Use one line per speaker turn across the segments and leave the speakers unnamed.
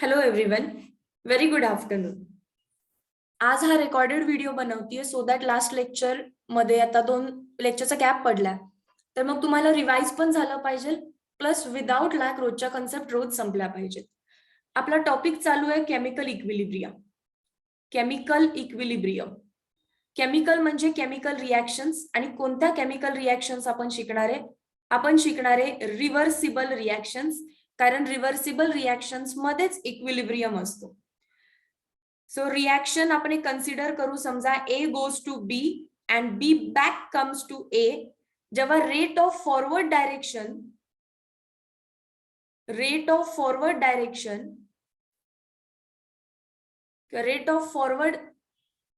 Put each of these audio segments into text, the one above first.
Hello everyone, very good afternoon. आज हा recorded video बनवतीये सो दॅट लास्ट लेक्चर मध्ये आता 2 लेक्चरचा गॅप पडलाय, तर मग तुम्हाला रिवाइज पण झालं पाहिजे, प्लस विदाउट लॅक रोजच्या कन्सेप्ट रोज संपल्या पाहिजेत. आपला टॉपिक चालू आहे chemical equilibrium. Chemical equilibrium, chemical म्हणजे केमिकल रिॲक्शन्स, आणि कोणत्या केमिकल रिॲक्शन्स आपण शिकणार आहे? आपण शिकणार आहे रिव्हर्सिबल रिॲक्शन्स, कारण रिव्हर्सिबल रिॲक्शन्स मध्येच इक्विलिब्रियम असतो. सो रिॲक्शन आपण कन्सिडर करू, समजा A goes to B and B back comes to A. जेव्हा रेट ऑफ फॉरवर्ड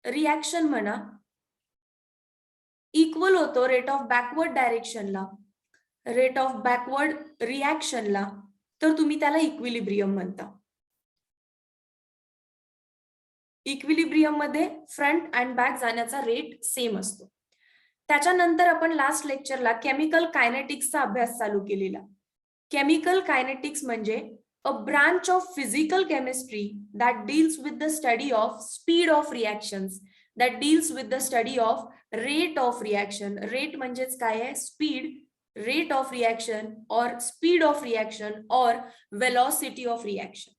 रिॲक्शन म्हणा इक्वल होतो रेट ऑफ बॅकवर्ड रिॲक्शनला, तर तुम्ही त्याला इक्विलिब्रियम म्हणता. इक्विलिब्रियम मध्ये फ्रंट अँड बॅक जाण्याचा रेट सेम असतो. त्याच्यानंतर आपण लास्ट लेक्चरला केमिकल कायनेटिक्सचा अभ्यास चालू केलेला. केमिकल कायनेटिक्स म्हणजे a branch of physical chemistry that deals with the study of speed of reactions, that deals with the study of rate of reaction. Rate म्हणजेच काय आहे? स्पीड, रेट ऑफ रिॲक्शन और speed of reaction और velocity of reaction.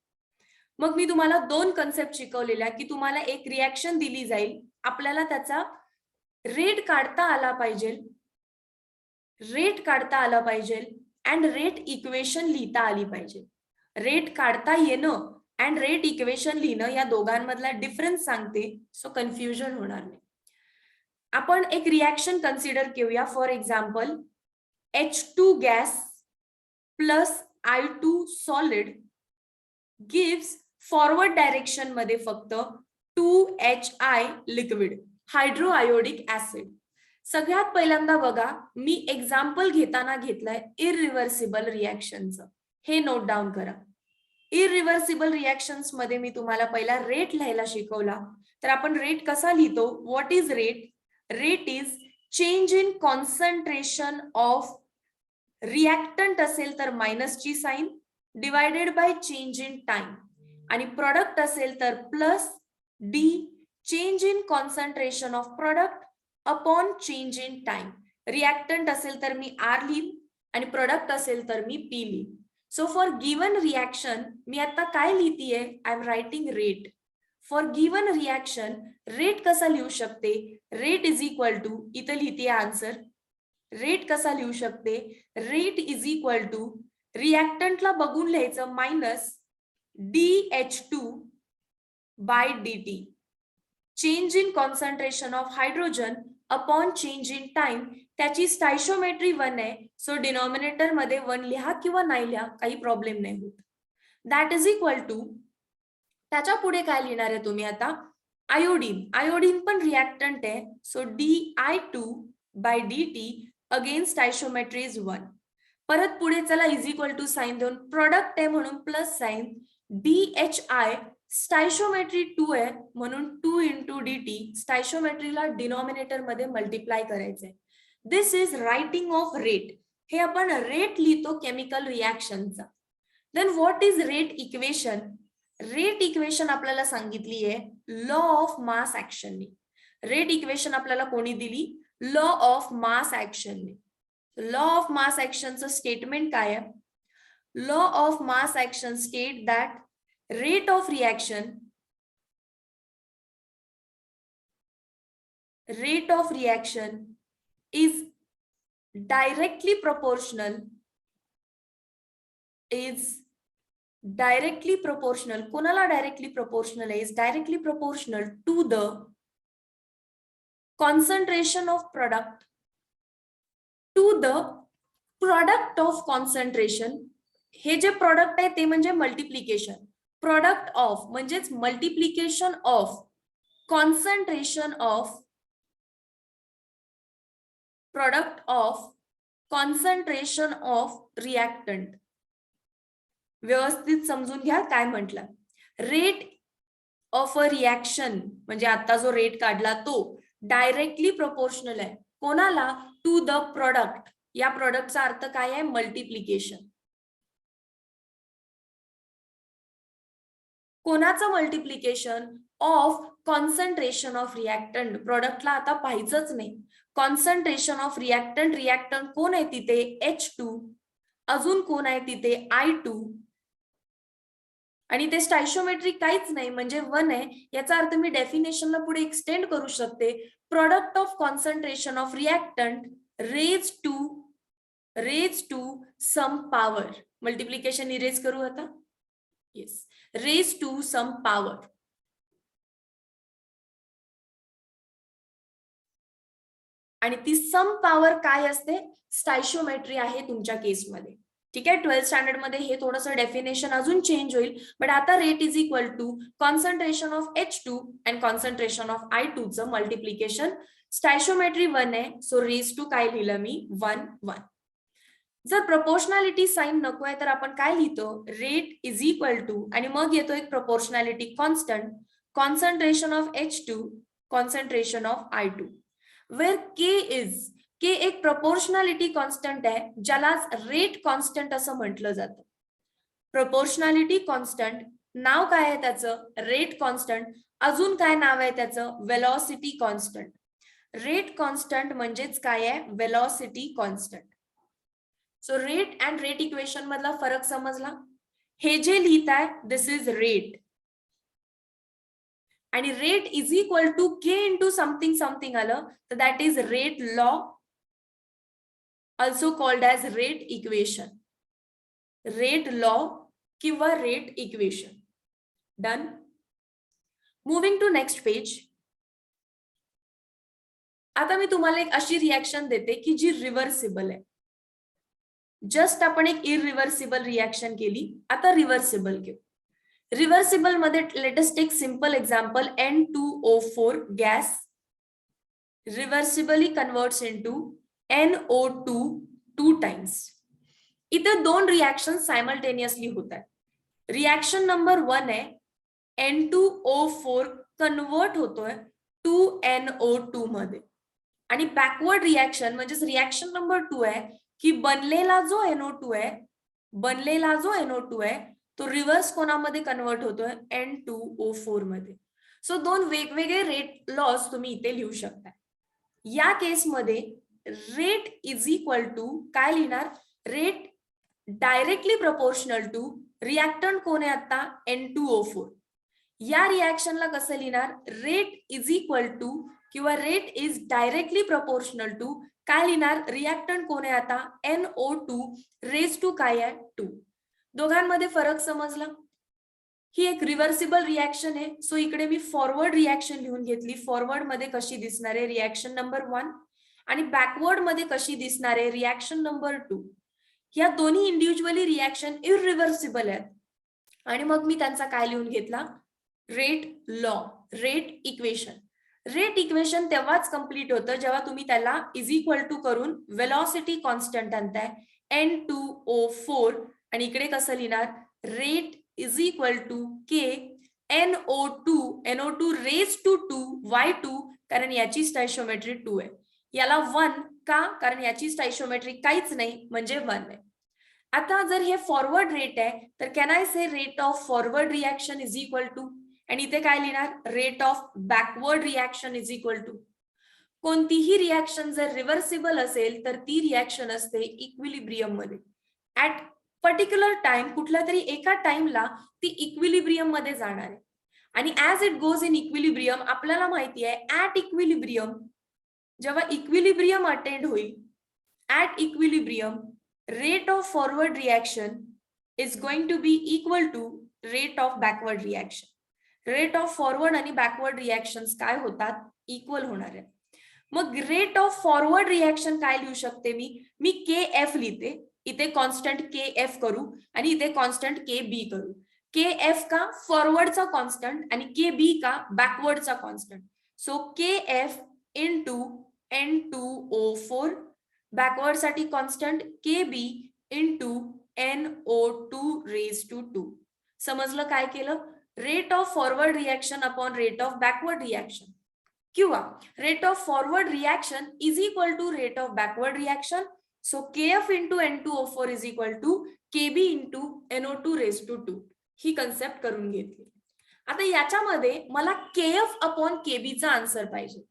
मग मी तुम्हाला 2 concept शिकवलेल्या की तुम्हाला एक रिॲक्शन दिली जाईल, आपल्याला त्याचा रेट काढता आला पाहिजे अँड रेट इक्वेशन लिहिता आली पाहिजे. रेट काढता येणं अँड रेट इक्वेशन लिहिणं या दोघांमधला डिफरन्स सांगते, सो कन्फ्युजन होणार नाही. आपण एक रिॲक्शन कन्सिडर करूया. For example, H2 gas plus I2 solid gives forward direction मध्ये फक्त 2HI लिक्विड, हायड्रोआयोडिक ऍसिड. सगळ्यात पहिल्यांदा बघा, मी एक्झाम्पल घेताना घेतलंय इररिव्हर्सिबल रिॲक्शनचं. हे नोट डाऊन करा. इररिव्हर्सिबल रिॲक्शन्स मध्ये मी तुम्हाला पहिला रेट लिहायला शिकवला. तर आपण रेट कसा लिहितो? What is rate? Rate is change in concentration of reactant असेल तर मायनसची sign divided by change in time, आणि प्रोडक्ट असेल तर plus D change in concentration of product upon change in time. Reactant असेल तर मी आर लिहीन आणि प्रोडक्ट असेल तर मी पी लिहीन. सो फॉर गिवन रिॲक्शन मी आता काय लिहितीये? I am writing rate. For given reaction rate कसा लिहू शकते? रेट इज इक्वल टू, इथं लिहिते आन्सर. रेट कसा लिहू शकते? रेट इज इक्वल टू रिॲक्टंटला बघून लिहायचं minus DH2 by DT, change in concentration of hydrogen upon change in time. त्याची स्टायशोमेट्री 1 आहे, सो डिनॉमिनेटर मध्ये 1 लिहा किंवा नाही लिहा, काही प्रॉब्लेम नाही होत. दॅट इज इक्वल टू, त्याच्या पुढे काय लिहिणार आहे तुम्ही आता? आयोडीन. आयोडीन पण रिॲक्टंट आहे, so DI2 by DT again stoichiometry is 1. परत पुढे चला इज इक्वल टू साइन देऊन, प्रोडक्ट आहे म्हणून प्लस साइन, DHI स्टायशोमेट्री 2 आहे म्हणून 2 इंटू DT, स्टायशोमेट्रीला डिनॉमिनेटर मध्ये मल्टिप्लाय करायचंय. This is writing of rate. हे आपण रेट लिहितो केमिकल रिॲक्शनचा. Then what is rate equation? Rate equation आपल्याला सांगितली आहे लॉ ऑफ मास ऍक्शनने. रेट इक्वेशन आपल्याला कोणी दिली? लॉ ऑफ मास ऍक्शनने. लॉ ऑफ मास ऍक्शनचं स्टेटमेंट काय आहे? Law of mass action state that rate of reaction is directly proportional कोणाला डायरेक्टली प्रोपोर्शनल आहे? is directly proportional to the concentration of product, to the product of concentration. हे जे product आहे ते म्हणजे मल्टिप्लिकेशन. प्रोडक्ट ऑफ म्हणजेच multiplication of concentration of, product of concentration of reactant. व्यवस्थित समजून घ्या काय म्हटलं. रेट ऑफ अ रिॲक्शन म्हणजे आता जो रेट काढला तो डायरेक्टली प्रोपोर्शनल आहे कोणाला? To the product. या प्रोडक्टचा अर्थ काय आहे? मल्टिप्लिकेशन. कोणाचं multiplication? Of concentration of reactant. प्रोडक्टला आता पाहायचंच नाही. Concentration of reactant. रिएक्टंट कोण आहे तिथे? H2. अजून कोण आहे तिथे? I2. आणि ते स्टायशोमेट्रिक काहीच नाही म्हणजे 1 आहे. याचा अर्थ मी डेफिनेशनला पुढे एक्सटेंड करू शकते. Product of concentration of reactant raise to some power. Multiplication erase करू आता. Yes, raise to some power. आणि ती सम पॉवर काय असते? स्टायशोमेट्री आहे तुमच्या केसमध्ये. ठीक आहे, 12th स्टँडर्ड मध्ये हे थोडंसं डेफिनेशन अजून चेंज होईल. बट आता rate is equal to concentration of H2 and concentration of I2 चं मल्टिप्लिकेशन. स्टायशोमेट्री 1 आहे, सो रेज टू काय लिहिलं मी? 1 1. जर प्रपोर्शनॅलिटी साइन नकोय तर आपण काय लिहितो? रेट इज इक्वल टू आणि मग येतो एक proportionality constant, concentration of H2, concentration of I2, वेर के एक प्रपोर्शनॅलिटी कॉन्स्टंट आहे, ज्यालाच रेट कॉन्स्टंट असं म्हटलं जातं. प्रपोर्शनॅलिटी कॉन्स्टंट नाव काय आहे त्याचं? Rate constant. अजून काय नाव आहे त्याचं? Velocity constant. रेट कॉन्स्टंट म्हणजेच काय आहे? Velocity constant. So rate and rate equation मधला फरक समजला. हे जे लिहित आहे दिस इज रेट आणि rate is equal to K into something something आलं तर that is rate law, also called as rate equation. Rate law किंवा rate equation. Done. Moving to next page. आता मी तुम्हाला एक अशी रिएक्शन देते की जी रिव्हर्सिबल आहे. जस्ट आपण एक इरिव्हर्सिबल रिएक्शन केली, आता रिव्हर्सिबल घेऊ. रिव्हर्सिबल मध्ये let us take simple example. N2O4 gas reversibly converts into NO2 2 times. इथे दोन रिएक्शन सायमल्टेनियसली होत आहेत. रिएक्शन नंबर 1 आहे N2O4 कन्वर्ट होतोय 2NO2 मध्ये आणि बॅकवर्ड रिएक्शन म्हणजे रिएक्शन नंबर 2 आहे की बनलेला जो NO2 आहे तो रिव्हर्स कोणामध्ये कन्वर्ट होतोय? N2O4 मध्ये. सो दोन वेगवेगळे रेट लॉस तुम्ही इथे लिहू शकता. या केसमध्ये रेट इज इक्वल टू काय लिहिणार? Rate directly proportional to reactant कोण आहे आता? N2O4. या रिएक्शनला कसं लिहिणार? रेट इज इक्वल टू किंवा rate is directly proportional to काय लिहिणार? रिएक्टंट कोण आहे आता? NO2 रेज टू काय आहे? 2. दोघांमध्ये फरक समजला. ही एक रिव्हर्सिबल रिएक्शन आहे. सो इकडे मी फॉरवर्ड रिएक्शन लिहून घेतली. फॉरवर्ड मध्ये कशी दिसणार आहे? रिएक्शन नंबर 1 आणि बॅकवर्ड मध्ये कशी दिसणार आहे? Reaction number 2. या दोन्ही इंडिव्हिज्युअली रिएक्शन इरिव्हर्सिबल आहेत आणि मग मी त्यांचा काय लिहून घेतला? Rate law, rate equation. Rate equation तेव्हाच कंप्लीट होतं जेव्हा तुम्ही त्याला इज इक्वल टू करून वेलॉसिटी कॉन्स्टंट आणताय N2O4 आणि इकडे कसं लिहिणार? Rate is equal to K NO2 raise to 2 Y2 कारण याची स्टायशोमेट्री 2 आहे. याला 1 का? कारण याची स्टायशोमेट्री काहीच नाही म्हणजे 1 आहे. आता जर हे फॉरवर्ड रेट आहे तर can I say rate of forward reaction is equal to आणि इथे काय लिहिणार? Rate of backward reaction is equal to. कोणतीही रिएक्शन जर रिव्हर्सिबल असेल तर ती रिएक्शन असते इक्विलिब्रियम मध्ये. ऍट पर्टिक्युलर टाइम कुठल्या तरी एका टाइमला ती इक्विलिब्रियम मध्ये जाणार आहे आणि as it goes in equilibrium आपल्याला माहिती आहे ऍट इक्विलिब्रियम जेव्हा इक्विलिब्रियम अटेंड होईल at equilibrium rate of forward reaction is going to be equal to rate of backward reaction. Rate of forward आणि बॅकवर्ड रिएक्शन्स काय होतात? इक्वल होणार आहे. मग रेट ऑफ फॉरवर्ड रिएक्शन काय लिहू शकते मी KF लिहिते. इथे कॉन्स्टंट KF करू आणि इथे कॉन्स्टंट KB करू. KF का? फॉरवर्डचा कॉन्स्टंट आणि KB का? बॅकवर्डचा constant. So KF into N2O4 backward साठी constant KB into NO2 raise to 2. समजलं काय केलं? Rate of forward reaction upon rate of backward reaction किंवा rate of forward reaction is equal to rate of backward reaction. So KF into N2O4 is equal to KB into NO2 raise to 2. ही concept करून घेतली. आता याच्यामध्ये मला KF upon KB चा answer पाहिजे.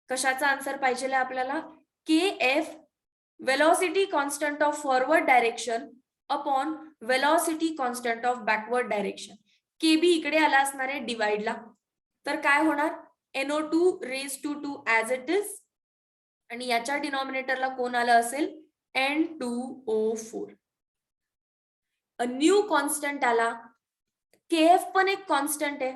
कशाचा आन्सर पाहिजे आपल्याला? KF velocity constant of forward direction upon velocity constant of backward direction. KB इकडे आला असणार आहे डिवाइडला, तर काय होणार? NO2 raised to 2 as it is, आणि याच्या डिनॉमिनेटरला कोण आलं असेल? N2O4. अ न्यू कॉन्स्टंट आला. KF पण एक कॉन्स्टंट आहे,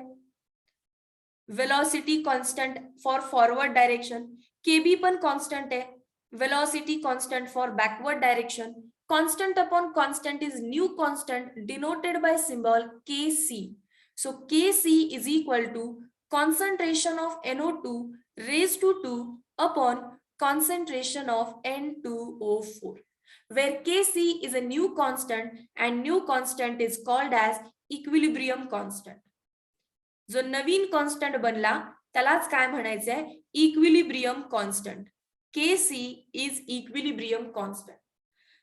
velocity constant for forward direction. KB पण कॉन्स्टंट आहे, velocity constant for backward direction. Constant upon constant is new constant denoted by symbol Kc. So Kc is equal to concentration of NO2 raised to 2 upon concentration of N2O4, where Kc is a new constant and new constant is called as equilibrium constant. जो नवीन constant बनला त्यालाच काय म्हणायचंय? Equilibrium constant. Kc is equilibrium constant.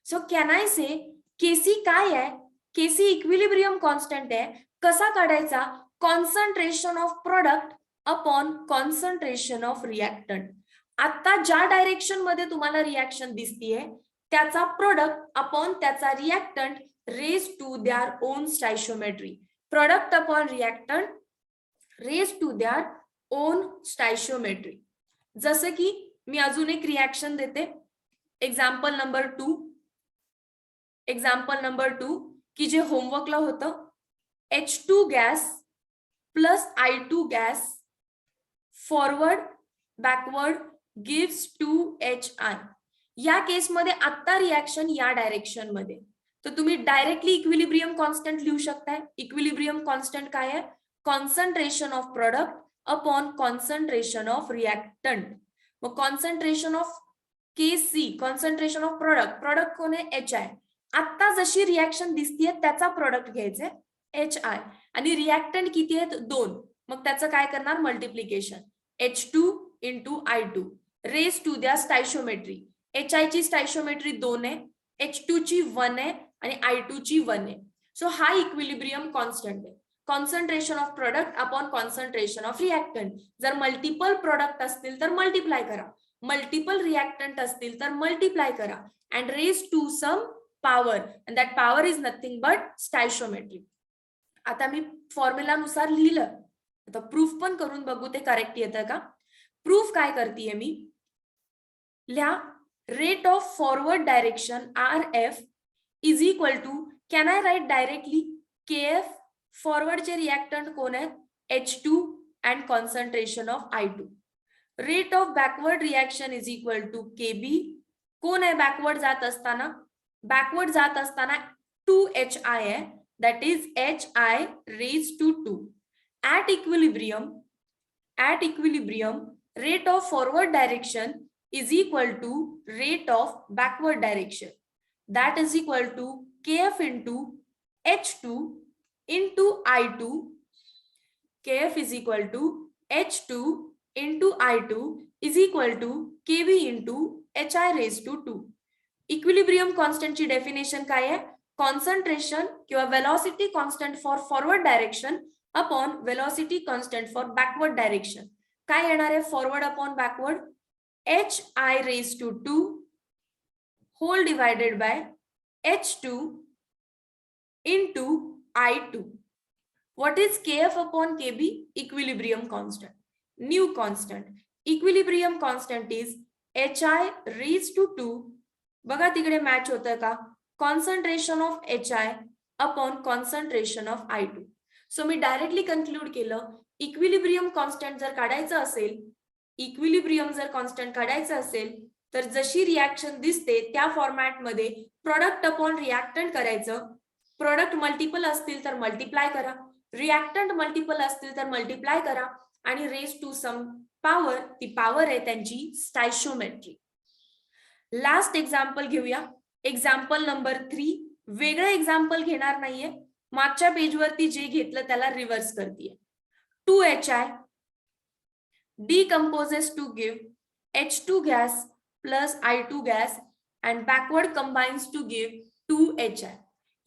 So can I say Kc काय आहे? Kc equilibrium constant आहे. कसा काढायचा? Concentration of product upon concentration of reactant. आता ज्या डायरेक्शन मध्ये तुम्हाला रिएक्शन दिसतीये त्याचा प्रोडक्ट अपॉन त्याचा reactant raise to their own stoichiometry. Product upon reactant raise to their own stoichiometry. जसे की मी अजून एक रिएक्शन देते. Example number 2. एक्झाम्पल नंबर 2 की जे होमवर्कला होतं, H2 gas plus I2 gas forward backward gives 2HI. या केसमध्ये आता रिएक्शन या डायरेक्शन मध्ये, तर तुम्ही डायरेक्टली इक्विलिब्रियम कॉन्स्टंट लिहू शकताय. इक्विलिब्रियम कॉन्स्टंट काय आहे? Concentration of product upon concentration of reactant. मग concentration of Kc, concentration of product, product कोण आहे? HI. आता जशी रिएक्शन दिसतीये त्याचा प्रोडक्ट घ्यायचे HI, आणि रिएक्टंट किती आहेत? 2. मग त्याचं काय करणार? Multiplication. H2 into I2 raise to द्या स्टाइशियोमेट्री. HI ची स्टाइशियोमेट्री 2 आहे, H2 ची 1 आहे आणि I2 ची 1 आहे. सो हा इक्विलिब्रियम कॉन्स्टंट आहे. Concentration of product upon concentration of reactant. जर मल्टिपल प्रोडक्ट असतील तर मल्टिप्लाय करा, मल्टिपल रिएक्टंट असतील तर मल्टिप्लाय करा, and raise to some power, and that power is nothing but stoichiometry. आता मी फॉर्म्युलानुसार लिहिलं, आता प्रूफ पण करून बघू ते करेक्ट येतं का. प्रूफ काय करतेय मी? लिहा, rate of forward direction RF is equal to, can I write directly KF. फॉरवर्डचे रिएक्टंट कोण आहे? H2 and concentration of I2. Rate of backward reaction is equal to KB. कोण आहे बॅकवर्ड जात असताना? बॅकवर्ड जात असताना 2HI आहे, that is HI raised to 2. At equilibrium, rate of forward direction is equal to rate of backward direction. That is equal to KF into H2 into I2. KF is equal to H2 into I2 is equal to KB into HI raised to 2. Equilibrium कॉन्स्टंटची definition काय आहे? Concentration किंवा velocity constant for forward direction upon velocity constant for backward direction. काय येणार आहे forward upon backward? HI raised to 2 whole divided by H2 into I2. What is KF upon KB? Equilibrium constant. New constant. Equilibrium constant is HI raised to 2. बघा तिकडे match होतं का? Concentration of HI upon concentration of I2. So me directly conclude केलं, equilibrium constant जर काढायचं असेल, equilibrium जर constant काढायचं असेल तर जशी रिएक्शन दिसते त्या फॉर्मॅट मध्ये प्रोडक्ट अपॉन रिएक्टंट करायचं. प्रोडक्ट मल्टिपल असतील तर मल्टिप्लाय करा, रिएक्टंट मल्टिपल असतील तर मल्टिप्लाय करा, आणि रेज टू सम पॉवर. ती पॉवर आहे त्यांची स्टाइशियोमेट्री. लास्ट एक्झाम्पल घेऊया. Example number 3. वेगळं एक्झाम्पल घेणार नाहीये, मागच्या पेजवरती जे घेतलं त्याला रिव्हर्स करतेय. 2HI decomposes to give H2 gas plus I2 gas and backward combines to give 2HI.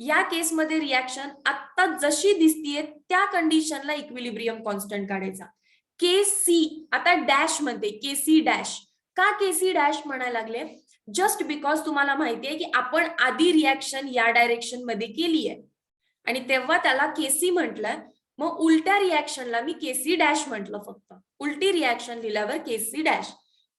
या केसमध्ये रिॲक्शन आता जशी दिसतीये त्या कंडिशनला इक्विलिब्रियम कॉन्स्टंट काढायचा. केसी आता डॅश म्हणते, केसी डॅश. का केसी डॅश म्हणायला लागले? जस्ट बिकॉज तुम्हाला माहितीये की आपण आधी रिॲक्शन या डायरेक्शन मध्ये केली आहे आणि तेव्हा त्याला केसी म्हटलं. मग उलट्या रिॲक्शनला मी केसी डॅश म्हटलं. फक्त उलटी रिॲक्शन लिहिल्यावर केसी डॅश.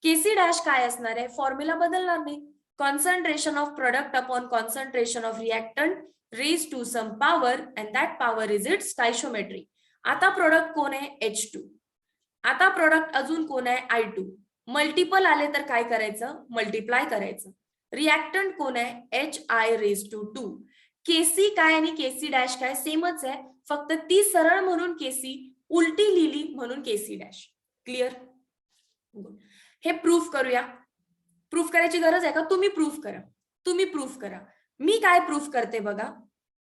केसी डॅश काय असणार आहे? फॉर्म्युला बदलणार नाही. Concentration of product upon concentration of reactant raised to some power and that power is its stoichiometry. आता प्रोडक्ट कोण आहे? H2. आता प्रोडक्ट अजून कोण आहे? I2. मल्टिपल आले तर काय करायचं? मल्टिप्लाय करायचं. रिॲक्टंट कोण आहे? HI raised to 2. केसी काय आणि केसी डॅश काय? सेमच आहे, फक्त ती सरळ म्हणून केसी, उलटी लिहिली म्हणून केसी डॅश. क्लिअर? हे प्रूफ करूया. प्रूफ करायची गरज आहे का? तुम्ही प्रूफ करा. तुम्ही प्रूफ करा. मी काय प्रूफ करते बघा.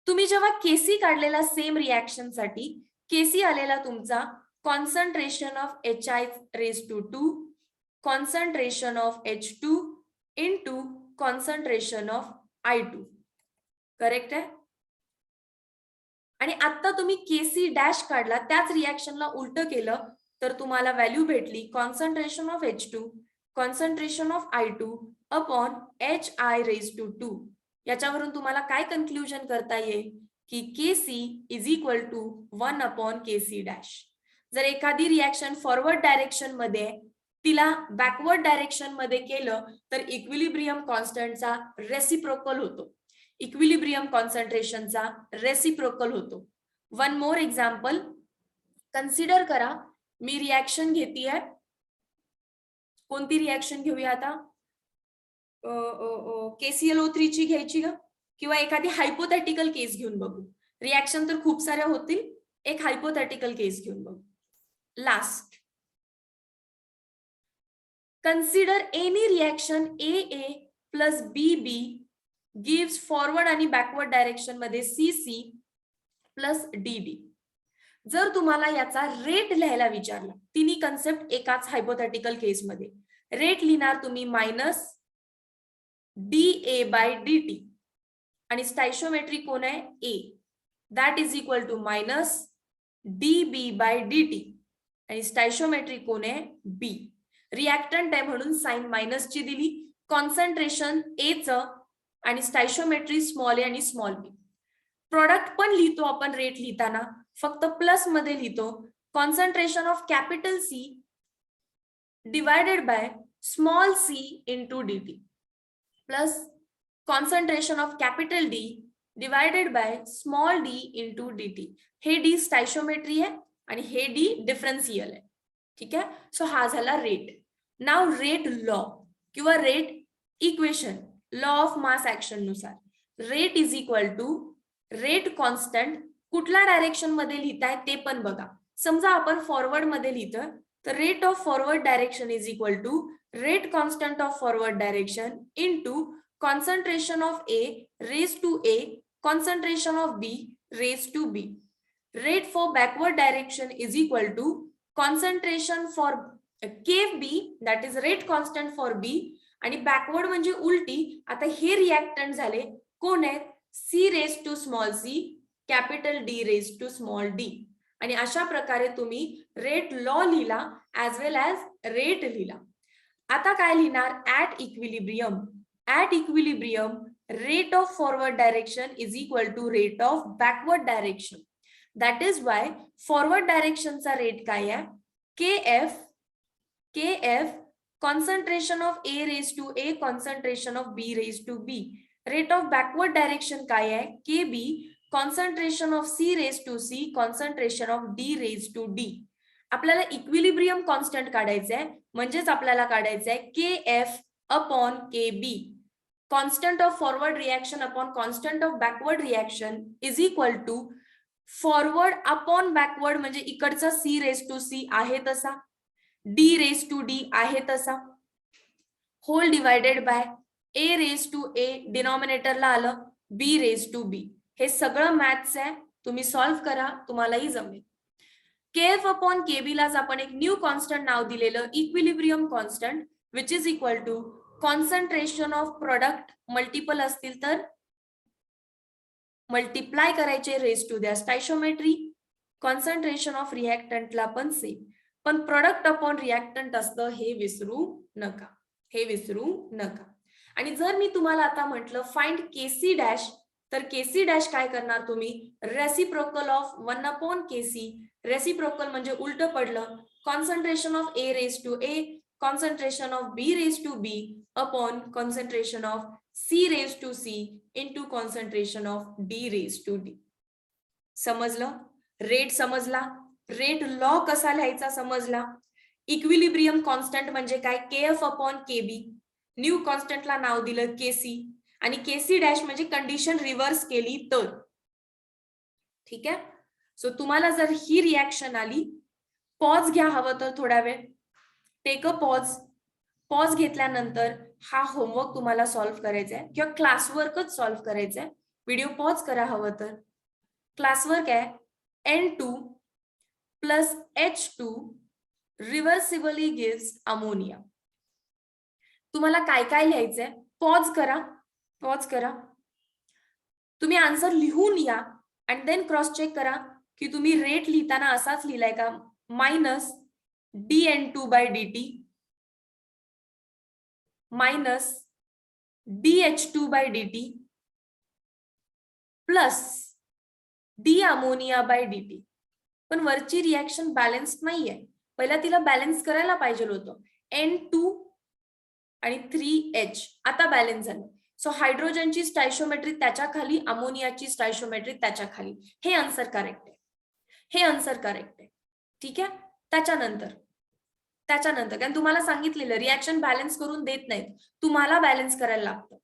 तुम्ही जेव्हा केसी काढलेला सेम रिॲक्शन साठी केसी आलेला तुमचा concentration of HI raised to 2, concentration of H2 into concentration of I2. Correct आहे? आणि आता तुम्ही केसी डॅश काढला, त्याच रिॲक्शनला उलट केलं तर तुम्हाला व्हॅल्यू भेटली concentration of H2, concentration of I2 upon HI raised to 2. याच्यावरून तुम्हाला काय कन्क्लुजन करता येईल की KC is equal to 1 upon KC dash. जर एखादी रिॲक्शन फॉरवर्ड डायरेक्शन मध्ये तिला बॅकवर्ड डायरेक्शन मध्ये केलं तर इक्विलिब्रियम कॉन्स्टंटचा रेसिप्रोकल होतो. इक्विलिब्रियम कॉन्सन्ट्रेशनचा रेसिप्रोकल होतो. वन मोर एक्झाम्पल कन्सिडर करा. मी रिॲक्शन घेतीये. कोणती रिॲक्शन घेऊया आता? KClO3 ची घ्यायची का? किंवा एखादी हायपोथेटिकल केस घेऊन बघू. रिॲक्शन तर खूप साऱ्या होतील, एक हायपोथेटिकल केस घेऊन बघू. Last, consider any reaction AA plus BB gives forward आणि बॅकवर्ड डायरेक्शन मध्ये CC प्लस DD. जर तुम्हाला याचा रेट लिहायला विचारला, तिन्ही कन्सेप्ट एकाच हायपोथेटिकल केसमध्ये, रेट लिहिणार तुम्ही मायनस dA by dt आणि स्टाइशियोमेट्री कोण आहे? A. That is equal to minus dB by dt आणि स्टाइशियोमेट्री कोण आहे? B. रिॲक्टंट आहे म्हणून साइन मायनस ची दिली. कॉन्सन्ट्रेशन A च आणि स्टाइशियोमेट्री स्मॉल a आणि स्मॉल b. प्रोडक्ट पण लिहितो आपण रेट लिहिताना, फक्त प्लस मध्ये लिहितो. Concentration of capital C divided by small c into dt plus concentration of capital D divided by small d into dt. हे D स्टाइशियोमेट्री आहे आणि हे D डिफरन्शियल आहे. ठीक आहे. सो हा झाला रेट. नाव रेट लॉ किंवा rate equation, law of mass action नुसार rate is equal to rate constant. कुठल्या डायरेक्शन मध्ये लिहिताय ते पण बघा. समजा आपण फॉरवर्ड मध्ये लिहितोय तर rate of forward direction is equal to rate constant of forward direction into concentration of A raised to A, concentration of B raised to B. Rate for backward direction is equal to concentration for KB, that is rate constant for B, आणि backward म्हणजे उलटी. आता हे reactant झाले कोण आहेत? C raised to small c, capital D raised to small d. आणि अशा प्रकारे तुम्ही रेट लॉ लिहिला ऍज वेल ऍज रेट लिहिला. आता काय लिहिणार? At equilibrium. At equilibrium rate of forward direction is equal to rate of backward direction. That is why forward डायरेक्शनचा रेट काय आहे? KF concentration of A raise to A, concentration of B raise to B. Rate of backward direction काय आहे? KB concentration of C raise to C, concentration of D raise to D. आपल्याला equilibrium constant काढायचं आहे, म्हणजेच आपल्याला काढायचं आहे KF upon KB. Constant of forward reaction upon constant of backward reaction is equal to forward upon backward म्हणजे इकडचा C raise to C आहे तसा, D रेज टू D आहे तसा, whole divided by A raise to A डिनॉमिनेटरला आलं, B raise to B. हे सगळं मॅथ्स आहे, तुम्ही सॉल्व्ह करा, तुम्हालाही जमेल. KF अपॉन KB लाच आपण एक न्यू कॉन्स्टंट नाव दिलेलं equilibrium constant, which is equal to concentration of product multiple असतील तर मल्टिप्लाय करायचे रेज टू द्या स्टायशोमेट्री, कॉन्सन्ट्रेशन ऑफ रिएक्टंटला पण सेम, पण प्रोडक्ट अपॉन रिएक्टंट असतं हे विसरू नका, हे विसरू नका. आणि जर मी तुम्हाला आता म्हटलं फाइंड केसी डॅश, तर केसी डॅश काय करणार तुम्ही, रेसिप्रोकल ऑफ 1 केसी, रेसिप्रोकल म्हणजे उलट पडलं, concentration of A raise to A, concentration of B raise to B upon concentration of C raise to C into concentration of D raise to D. समजलं? Rate समजला, rate law कसा लिहायचा समजला. Equilibrium constant म्हणजे काय, KF upon KB, new कॉन्स्टंटला नाव दिलं केसी, आणि केसी डॅश म्हणजे कंडिशन रिव्हर्स केली तर. ठीक आहे. सो तुम्हाला जर ही रिॲक्शन आली, पॉज घ्या हवं तर थोडा वेळ, टेक अ पॉज. पॉज घेतल्यानंतर हा होमवर्क तुम्हाला सॉल्व्ह करायचा आहे किंवा क्लासवर्कच सॉल्व्ह करायचा आहे. व्हिडिओ पॉज करा हवं तर. क्लासवर्क आहे N2 plus H2 reversibly gives ammonia. तुम्हाला काय काय लिहायचंय, पॉज करा, पॉज करा, तुम्ही आन्सर लिहून या आणि देन क्रॉस चेक करा की तुम्ही रेट लिहिताना असाच लिहिलाय का, minus dN2/dt minus dH2/dt plus D ammonia bye dt. पण वरची रिएक्शन बॅलन्स नाहीये, पहिला तिला बॅलन्स करायला पाहिजे होतं. N2 आणि 3H आता बॅलन्स झालं. सो हायड्रोजनची स्टायशोमेट्री त्याच्या खाली, अमोनियाची स्टायशोमेट्री त्याच्या खाली. हे आन्सर करेक्ट आहे, हे आन्सर करेक्ट आहे. ठीक आहे. त्याच्यानंतर कारण तुम्हाला सांगितलेलं रिएक्शन बॅलन्स करून देत नाहीत, तुम्हाला बॅलन्स करायला लागतं.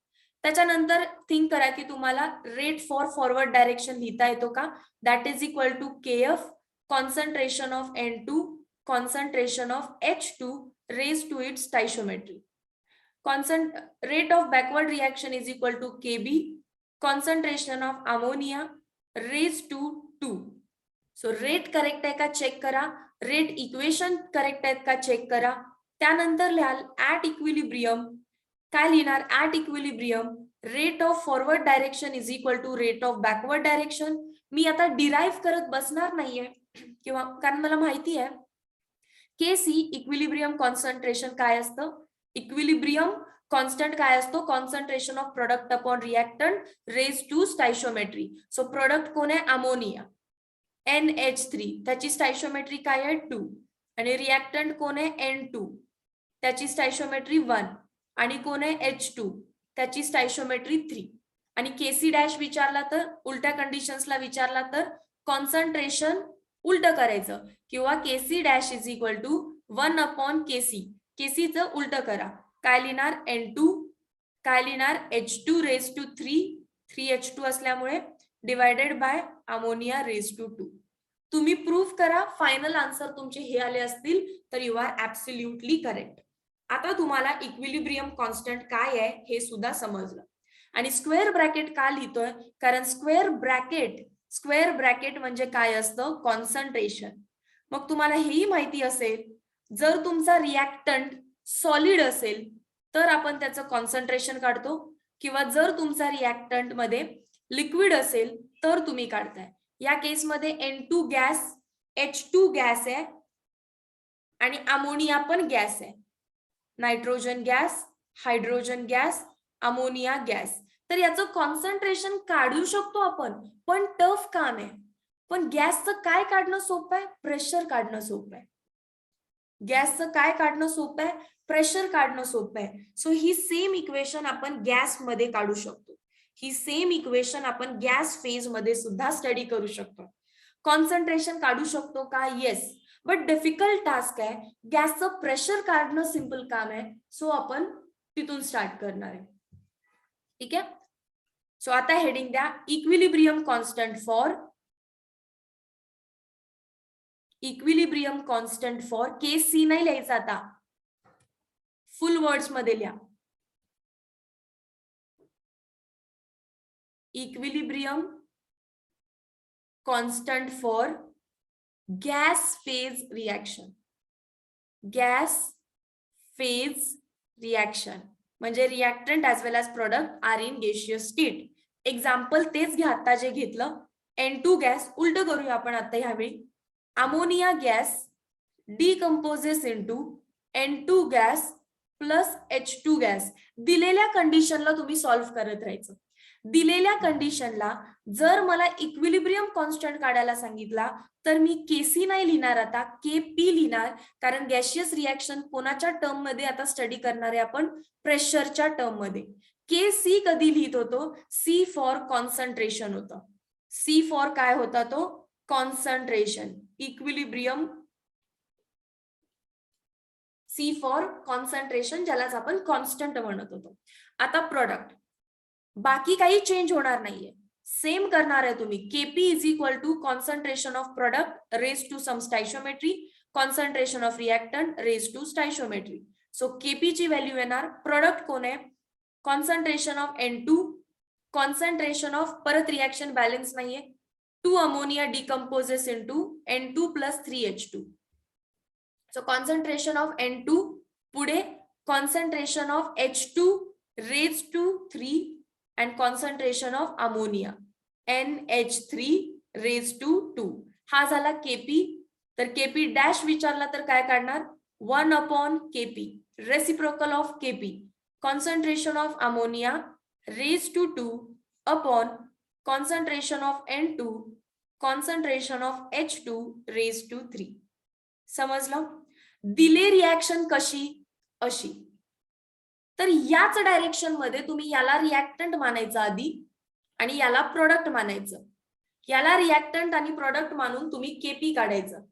त्याच्यानंतर थिंक करा की तुम्हाला रेट फॉर फॉरवर्ड डायरेक्शन लिहिता येतो का, that is equal to KF concentration of N2 concentration of H2 raised to its stoichiometry. Rate of backward reaction is equal to KB concentration of ammonia raised to 2. So rate correct आहे का check करा, rate equation correct आहेत का check करा. त्यानंतर लिहाल at equilibrium, काय लिहिणार, at equilibrium rate of forward direction is equal to rate of backward direction. मी आता डिराईव्ह करत बसणार नाहीये किंवा कारण मला माहिती आहे केसी इक्विलिब्रियम कॉन्सन्ट्रेशन काय असतं, इक्विलिब्रियम कॉन्स्टंट काय असतो, concentration of product upon reactant raise to stoichiometry. So product कोण आहे, अमोनिया NH3, त्याची स्टायशोमेट्री काय आहे 2, आणि रिएक्टंट कोण आहे N2, त्याची स्टायशोमेट्री 1, आणि कोण आहे H2, त्याची स्टायशोमेट्री 3. आणि केसी डॅश विचारला तर, उलट्या कंडिशन्सला विचारला तर कॉन्सन्ट्रेशन उलट करायचं, किंवा केसी डॅश इज इक्वल टू 1 केसी, केसीचं उलट करा. काय लिहिणार, N2, काय लिहिणार H2 रेज टू 3H2 असल्यामुळे divided by ammonia raise to 2. तुम्ही प्रूफ करा, फायनल आन्सर तुमचे हे आले असतील तर यू आर ऍब्सोल्युटली करेक्ट. आता तुम्हाला इक्विलिब्रियम कॉन्स्टंट काय आहे हे सुद्धा समजलं. आणि स्क्वेअर ब्रॅकेट का लिहितोय, कारण स्क्वेअर ब्रॅकेट म्हणजे काय असतं, कॉन्सन्ट्रेशन. मग तुम्हाला हेही माहिती असेल, जर तुमचा रिएक्टंट सॉलिड असेल तर आपण त्याचं कॉन्सन्ट्रेशन काढतो, किंवा जर तुमचा रिएक्टंट मध्ये लिक्विड असेल तर तुम्ही काढताय. या केसमध्ये N2 गॅस, H2 गॅस आहे आणि अमोनिया पण गॅस आहे, nitrogen gas, hydrogen gas, ammonia gas. तर याचं कॉन्सन्ट्रेशन काढू शकतो आपण, पण टफ काम आहे. पण गॅसचं काय काढणं सोपं आहे, प्रेशर काढणं सोपं आहे. गॅसचं काय काढणं सोपं आहे, प्रेशर काढणं सोपं आहे. सो ही सेम इक्वेशन आपण गॅस मध्ये काढू शकतो, ही सेम इक्वेशन आपण गॅस फेज मध्ये सुद्धा स्टडी करू शकतो. कॉन्सन्ट्रेशन काढू शकतो का, येस, बट डिफिकल्ट टास्क आहे. गॅसचं प्रेशर काढणं सिंपल काम आहे, सो आपण तिथून स्टार्ट करणार आहे. ठीक आहे. सो आता हेडिंग द्या, इक्विलिब्रियम कॉन्स्टंट फॉर KC नाही लिहायचं, आता फुल वर्ड्स मध्ये लिहा. Equilibrium constant for gas phase reaction. Gas phase reaction म्हणजे reactant as well as product are in gaseous state. Example तेच घ्या आता जे घेतलं. N2 गॅस उलट करूया आपण आता ह्यावेळी. Ammonia gas decomposes into N2 gas plus H2 gas. दिलेल्या कंडिशनला तुम्ही सॉल्व्ह करत राहायचं. दिलेल्या कंडिशनला जर मला इक्विलिब्रियम कॉन्स्टंट काढायला सांगितला तर मी केसी नाही लिहिणार, आता केपी लिहिणार. कारण गॅशियस रिॲक्शन कोणाच्या टर्म मध्ये आता स्टडी करणार आहे आपण? प्रेशरच्या टर्म मध्ये. के सी कधी लिहित होतो? सी फॉर कॉन्सन्ट्रेशन होतं. सी फॉर काय होता तो? Concentration. Equilibrium. C for concentration, ज्यालाच आपण कॉन्स्टंट म्हणत होतो. आता प्रोडक्ट बाकी काही चेंज होणार नाहीये, सेम करणार आहे तुम्ही. KP is equal to concentration of product raise to some stoichiometry, concentration of reactant raise to stoichiometry. So KP ची व्हॅल्यू येणार. प्रोडक्ट कोण आहे? Concentration of N2, concentration of, परत रिएक्शन बॅलन्स नाहीये, 2 ammonia decomposes into N2 plus 3H2. So concentration of N2 पुढे concentration of H2 raise to 3 and concentration of ammonia NH3 raised to 2. हा झाला KP. तर KP dash विचारला तर काय काढणार? 1 upon KP, reciprocal of KP, concentration of ammonia raise to 2 upon concentration of N2, concentration of H2 raise to 3. समजलं? दिले reaction कशी? अशी. तर याच डायरेक्शन मध्ये तुम्ही याला रिॲक्टंट मानायचं आधी आणि याला प्रोडक्ट मानायचं. याला रिॲक्टंट आणि प्रोडक्ट मानून तुम्ही केपी काढायचं.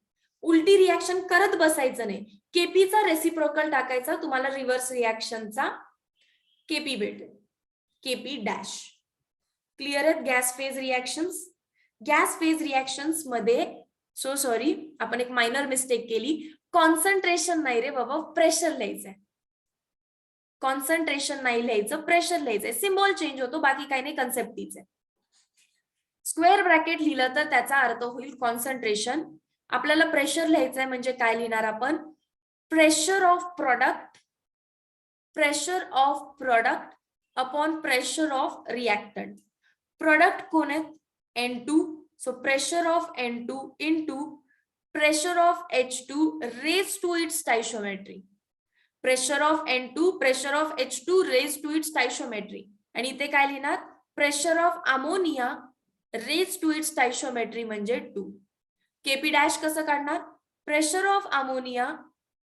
उलटी रिॲक्शन करत बसायचं नाही. केपीचा रेसिप्रोकल टाकायचा, तुम्हाला रिव्हर्स रिॲक्शनचा केपी भेटेल. KP dash. क्लिअर आहेत gas phase reactions? Gas phase reactions मध्ये सॉरी आपण एक मायनर मिस्टेक केली. कॉन्सन्ट्रेशन नाही रे बाबा, प्रेशर लिहायचंय. कॉन्सन्ट्रेशन नाही लिहायचं, प्रेशर लिहायचंय. सिम्बॉल चेंज होतो, बाकी काही नाही, कन्सेप्ट तीच आहे. स्क्वेअर ब्रॅकेट लिहिलं तर त्याचा अर्थ होईल कॉन्सन्ट्रेशन. आपल्याला प्रेशर लिहायचंय म्हणजे काय लिहिणार आपण? Pressure of product, pressure of product upon pressure of reactant. Product कोण आहेत? N2. So pressure of N2 into pressure of H2 raise to its stoichiometry. Pressure of N2, pressure of H2 raise to its stoichiometry. आणि इथे काय लिहिणार? Pressure of ammonia raise to its stoichiometry म्हणजे 2. KP dash कसं काढणार? Pressure of ammonia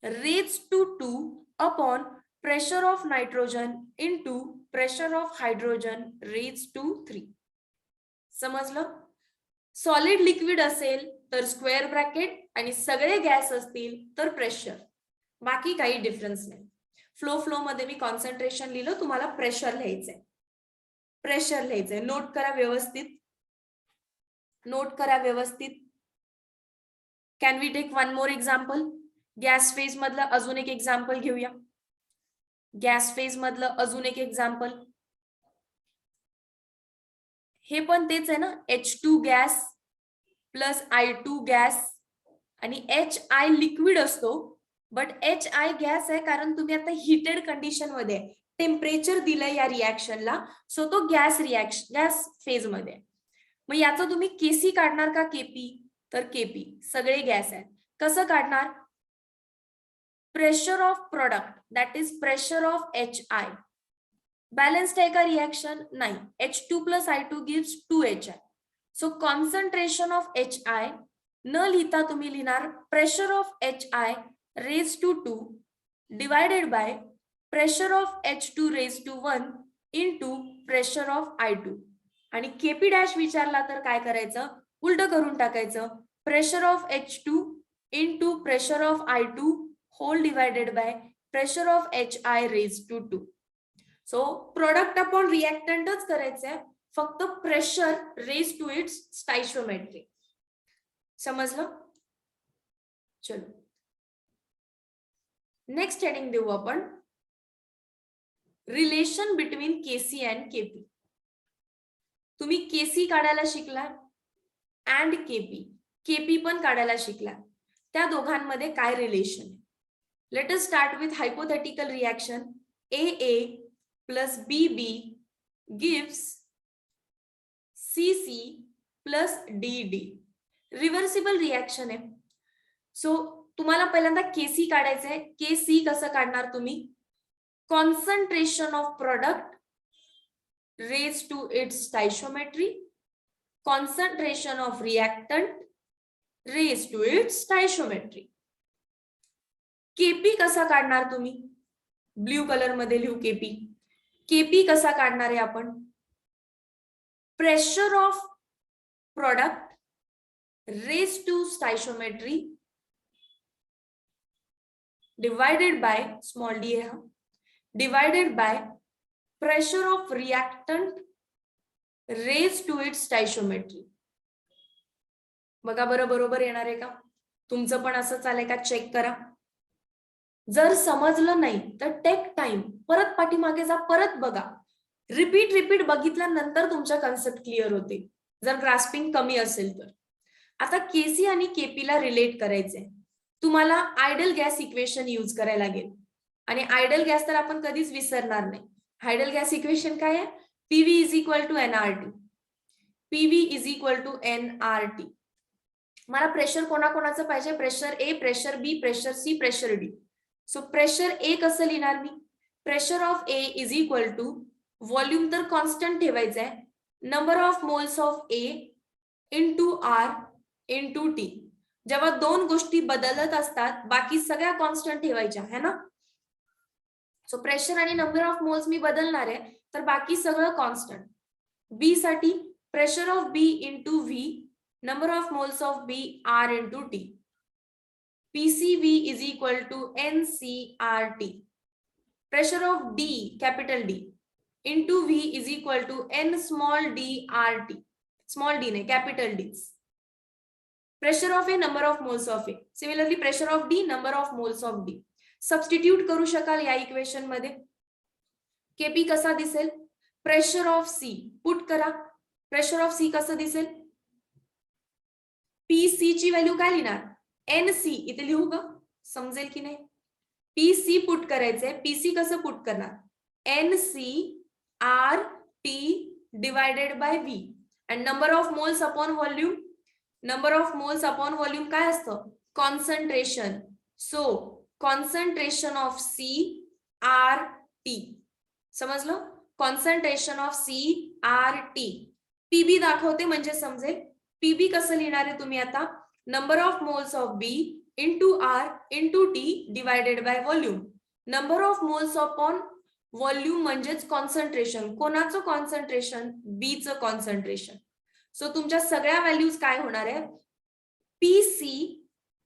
raise to 2 upon pressure of nitrogen into pressure of hydrogen raise to 3. समजलं? Solid liquid असेल तर स्क्वेअर ब्रॅकेट आणि सगळे गॅस असतील तर प्रेशर. बाकी काही डिफरन्स नाही. फ्लो मध्ये मी कॉन्सन्ट्रेशन लिहिलं, तुम्हाला प्रेशर लिहायचंय. प्रेशर लिहायचंय. नोट करा व्यवस्थित, नोट करा व्यवस्थित. Can we take one more example? Gas phase मधलं अजून एक एक्झाम्पल घेऊया. गॅस फेज मधलं अजून एक एक्झाम्पल. हे पण तेच आहे ना, H2 gas plus I2 gas आणि HI लिक्विड असतो, बट HI गॅस आहे कारण तुम्ही आता हिटेड कंडिशन मध्ये, टेम्परेचर दिलंय या रिॲक्शनला, सो तो गॅस रिॲक्शन गॅस फेज मध्ये. मग याचं तुम्ही केसी काढणार का केपी? तर केपी. सगळे गॅस आहेत. कसं काढणार? Pressure of product that is pressure of HI. Balanced आहे का रिॲक्शन? नाही. H2 plus I2 gives 2HI. So concentration of HI न लिहिता तुम्ही लिहिणार pressure of HI raise to 2 divided by pressure of H2 raise to 1 into pressure of I2. आणि KP dash विचारला तर काय करायचं? उलट करून टाकायचं. Pressure of H2 into pressure of I2 whole divided by pressure of HI raise to 2. So product upon रिॲक्टंटच करायचंय, फक्त pressure raise to its stoichiometry. समजलं? चलो नेक्स्ट हेडिंग देऊ आपण, relation between KC and KP. तुम्ही केसी काढायला शिकला अँड केपी, केपी पण काढायला शिकला. त्या दोघांमध्ये काय रिलेशन आहे? Let us start with hypothetical reaction. AA plus BB gives CC plus DD. Reversible reaction आहे. सो तुम्हाला पहिल्यांदा केसी काढायचं आहे. केसी कसं काढणार तुम्ही? Concentration of product raise to its stoichiometry, concentration of reactant raise to its stoichiometry. KP कसा काढणार तुम्ही? ब्ल्यू कलर मध्ये लिहू केपी. केपी कसा काढणार आहे आपण? Pressure of product raise to stoichiometry divided by small D है, divided by pressure of reactant raise to its stoichiometry. बघा बरं बरोबर येणार आहे का? तुमचं पण असं चालेल का? चेक करा. जर समजलं नाही तर टेक टाइम, परत पाठीमागे जा, परत बघा. रिपीट बघितल्यानंतर तुमच्या कन्सेप्ट क्लिअर होते, जर ग्रास्पिंग कमी असेल तर. आता केसी आणि केपी ला रिलेट करायचंय. तुम्हाला आयडल गॅस इक्वेशन यूज करायला लागेल. आणि आयडल गॅस तर आपण कधीच विसरणार नाही. आयडल गॅस इक्वेशन काय आहे? PV is equal to NRT. PV is equal to NRT. मला प्रेशर कोणाकोणाचं पाहिजे? Pressure A, pressure B, pressure C, pressure D. So pressure A कसं लिहिणार मी? Pressure of A is equal to volume तर constant ठेवायचं आहे, number of moles of A into R into T. जेव्हा दोन गोष्टी बदलत असतात बाकी सगळ्या कॉन्स्टंट ठेवायच्या है ना. सो प्रेशर आणि नंबर ऑफ मोल्स मी बदलणार आहे, तर बाकी सगळं कॉन्स्टंट. बी साठी pressure of B into V, number of moles of B R into T. PCV is equal to NCRT. Pressure of D, capital D, into V is equal to N small d RT. Small d नहीं, capital D. Pressure of A, number of moles of A. Similarly, pressure of D, number of moles of D. Substitute करू शकाल या equation मध्ये. KP कसा दिसेल? Pressure of C put करा. Pressure of C कसं दिसेल? PC ची व्हॅल्यू काय लिहिणार? NC इथे लिहू का? समजेल की नाही? PC पुट करायचंय. PC कसं पुट करणार? NC RT divided by V. and number of moles upon volume, number of moles upon volume काय असतं? Concentration. So concentration of C RT. समजलं? Concentration of C RT. PB दाखवते म्हणजे समजेल. PB कसं लिहिणार आहे तुम्ही आता? Number of moles of B into R into T divided by volume. Number of moles upon volume म्हणजेच कॉन्सन्ट्रेशन. कोणाचं कॉन्सन्ट्रेशन? B चं कॉन्सन्ट्रेशन. सो तुमच्या सगळ्या व्हॅल्यूज काय होणार आहे?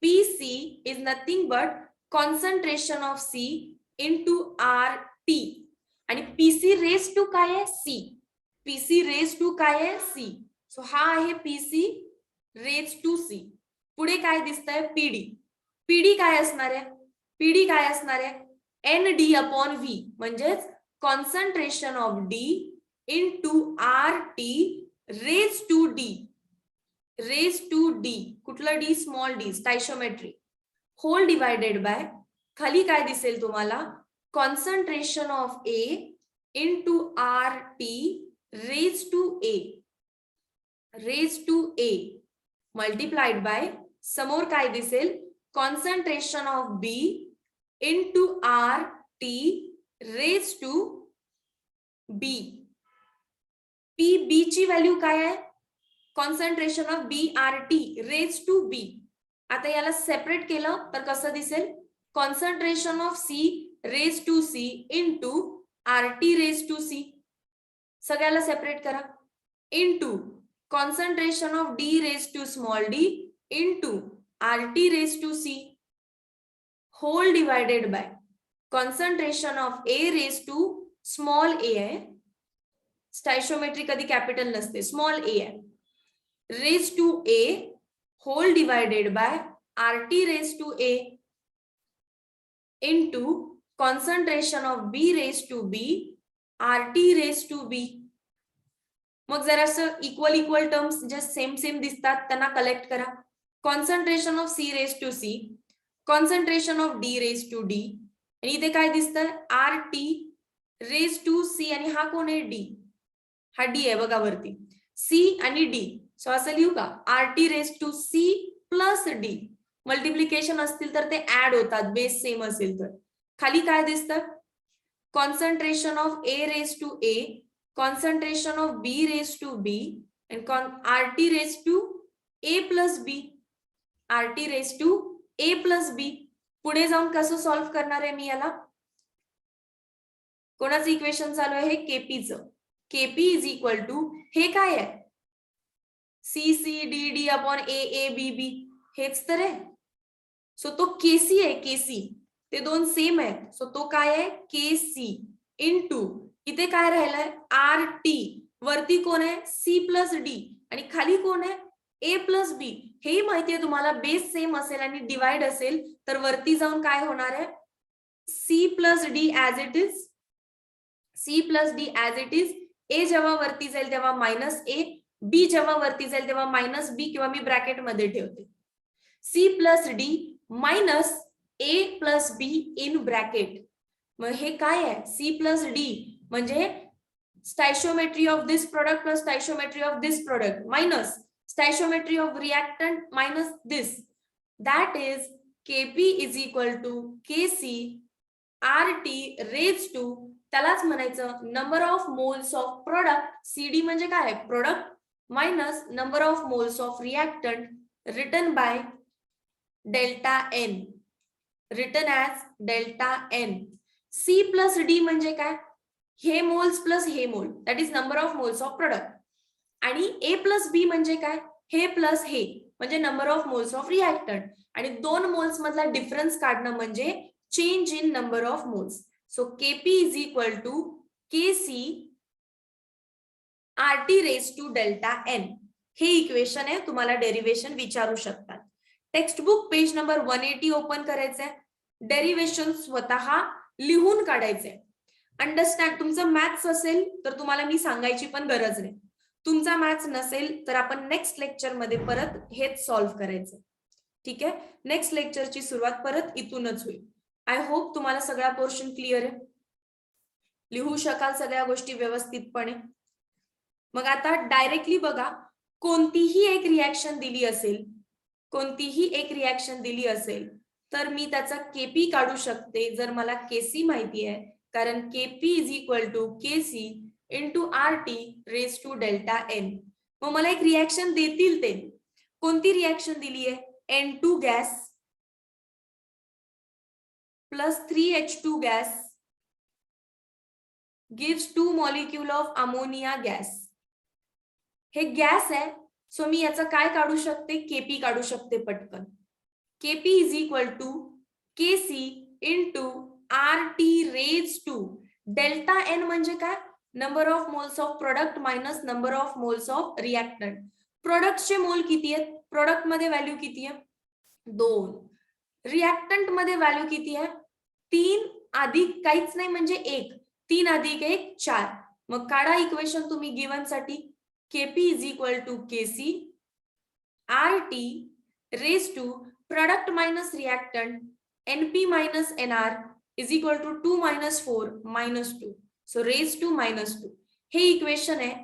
PC is nothing but concentration of C into RT. आणि PC raised to काय आहे? C. PC raised to काय आहे? C. सो हा आहे PC raised to C. पुढे काय दिसतंय? PD. PD काय असणार आहे? PD काय असणार आहे? ND अपॉन V म्हणजेच concentration of D into RT raise to D. Raise to D. कुठलं D? Small d, stoichiometry. Whole divided by, खाली काय दिसेल तुम्हाला? Concentration of A into RT raise to A. Raise to A multiplied by, समोर काय दिसेल? Concentration of B into RT raise to B. PB ची value काय आहे? Concentration of BRT raise to B. आता याला सेपरेट केलं तर कसं दिसेल? Concentration of C raise to C into RT raise to C. सगळ्याला सेपरेट करा. Into concentration of D raised to small d into RT raised to C whole divided by concentration of A raised to small a आहे. स्टॅइशियोमेट्री कधी capital नसते, small a आहे. raised to A whole divided by RT raised to A into concentration of B raised to B RT raised to B. मग जरा equal terms जे same दिसतात त्यांना collect करा. Concentration of C raise to C, concentration of D raise to D, आणि इथे काय दिसतंय? RT रेज टू C, आणि हा कोण आहे? D. हा D आहे बघा वरती. सी आणि डी. सो असं लिहू का, RT raise to C plus D. Multiplication असतील तर ते ऍड होतात, बेस सेम असेल तर. खाली काय दिसतं, concentration of A raise to A, concentration of B raise to B, and RT raise to A plus B. RT raise to A plus B. पुढे जाऊन कसं सॉल्व्ह करणार आहे मी याला, कोणाचं इक्वेशन चालू आहे, केपीचं. केपी इज इक्वल टू, हे काय आहे, C C D D upon A A B B, हेच तर आहे. सो तो केसी आहे, केसी. ते दोन सेम आहेत. सो तो काय आहे, केसी इनटू, इथे काय राहिलंय, आर टी. वरती कोण आहे, सी प्लस डी, आणि खाली कोण आहे, ए प्लस बी. हेही माहिती आहे तुम्हाला, बेस सेम असेल आणि डिवाइड असेल तर वरती जाऊन काय होणार आहे, C plus D as it is, C plus D as it is. A जेव्हा वरती जाईल तेव्हा मायनस ए, बी जेव्हा वरती जाईल तेव्हा मायनस बी, किंवा मी ब्रॅकेट मध्ये ठेवते C plus D minus A plus B in bracket. मग हे काय आहे, सी प्लस डी म्हणजे stoichiometry of this product plus stoichiometry of this product minus stoichiometry of reactant minus this. That is KP is equal to KC RT raise to, त्यालाच म्हणायचं number of moles of product. CD म्हणजे काय, product minus number of moles of reactant written by delta N, written as delta N. C plus D म्हणजे काय, हे moles plus हे मोल, that is number of moles of product. आणि ए plus बी म्हणजे काय, हे प्लस हे म्हणजे number of moles of reactant. आणि दोन मोल्स मधला डिफरन्स काढणं म्हणजे change in number of moles. So KP is equal to KC RT raise to delta N. हे इक्वेशन आहे, तुम्हाला डेरिवेशन विचारू शकतात. Text book page number 180 open करायचंय. डेरिवेशन स्वतः लिहून काढायचंय. अंडरस्टँड, तुमचं मॅथ्स असेल तर तुम्हाला मी सांगायची पण गरज नाही. तुमचा मॅथ्स नसेल तर आपण नेक्स्ट लेक्चर मध्ये परत हेच सॉल्व्ह करायचं. ठीक आहे, नेक्स्ट लेक्चरची सुरुवात परत इथूनच होईल. आय होप तुम्हाला सगळा पोर्शन क्लिअर आहे, लिहू शकाल सगळ्या गोष्टी व्यवस्थितपणे. मग आता डायरेक्टली बघा, कोणतीही एक रिॲक्शन दिली असेल, कोणतीही एक रिॲक्शन दिली असेल तर मी त्याचा केपी काढू शकते जर मला केसी माहिती आहे, कारण KP is equal to KC into R T raise to delta N. मग मला एक रिॲक्शन देतील ते, कोणती रिॲक्शन दिली आहे, N2 gas plus 3H2 gas gives 2 molecule of ammonia gas. हे गॅस आहे, सो मी याचा काय काढू शकते, केपी काढू शकते पटकन. KP is equal to KC into R T raise to delta N म्हणजे काय, number of moles of product minus number of moles of reactant. प्रोडक्टचे मोल किती आहेत, प्रोडक्ट मध्ये व्हॅल्यू किती आहे, 2. रिएक्टंट मध्ये व्हॅल्यू किती आहे, 3 अधिक काहीच नाही म्हणजे 1. 3 अधिक 1 4. मग काढा इक्वेशन तुम्ही गिवन साठी. KP is equal to KC R T raise to product minus reactant NP minus NR is equal to 2 minus 4 minus 2. So raise to minus 2. हे इक्वेशन आहे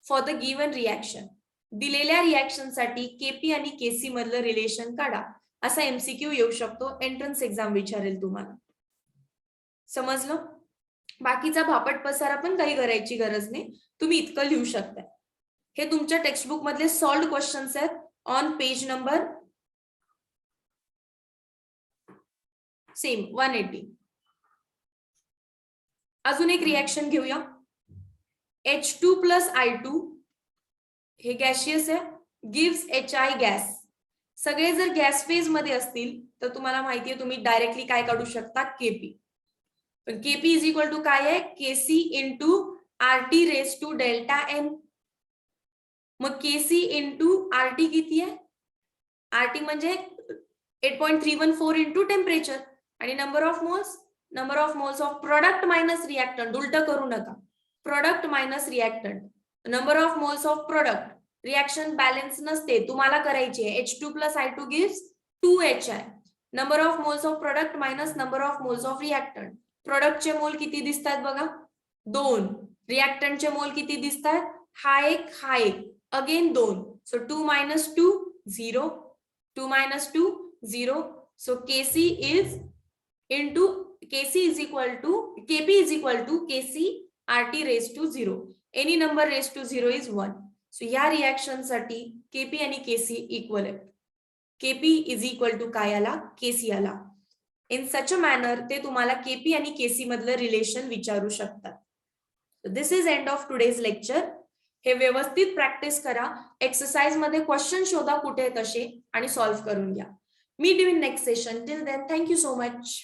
फॉर द गिवन रिएक्शन. दिलेल्या reaction साठी KP आणि KC मधलं relation काढा, असा MCQ येऊ शकतो, एंट्रन्स एक्झाम विचारेल तुम्हाला. समजलं? बाकीचा भापट पसारा पण काही करायची गरज नाही, तुम्ही इतकं लिहू शकता. हे तुमच्या टेक्स्टबुक मधले सॉल्व्ड क्वेश्चन्स आहेत ऑन पेज नंबर सेम 180. अजून एक रिएक्शन घेऊया. H2 प्लस I2 हे गॅशियस आहे, गिव्स HI गॅस. सगळे जर गॅस फेज मध्ये असतील तर तुम्हाला माहिती आहे तुम्ही डायरेक्टली काय काढू शकता, केपी. पण केपी इज इक्वल टू काय आहे, KC into RT raise to delta N. मग केसी इंटू आरटी किती आहे, आरटी म्हणजे 8.314 इंटू टेम्परेचर आणि number of moles of product minus reactant. उलट करू नका, product minus reactant, number of moles of product. Reaction balance नसते, तुम्हाला करायची आहे. H2 plus I2 gives 2HI. Number of moles of product minus number of moles of reactant. प्रोडक्टचे mole किती दिसतात बघा, 2. रिएक्टंटचे मोल किती दिसतात, हा एक again 2. So 2 minus 2 0, 2 minus 2 0. So Kc is into Kc is equal to Kp is equal to Kc RT raised to 0. Any number raised to 0 is 1. So ह्या रिएक्शन साठी Kp आणि Kc इक्वल आहेत. Kp is equal to काय आला? Kc आला. In such a manner ते तुम्हाला Kp आणि Kc मधलं रिलेशन विचारू शकतात. This is end of today's lecture. हे व्यवस्थित प्रॅक्टिस करा. एक्सरसाइज मध्ये क्वेश्चन शोधा कुठे आहेत असे आणि सॉल्व्ह करून घ्या. Meet you in next session. Till then thank you so much.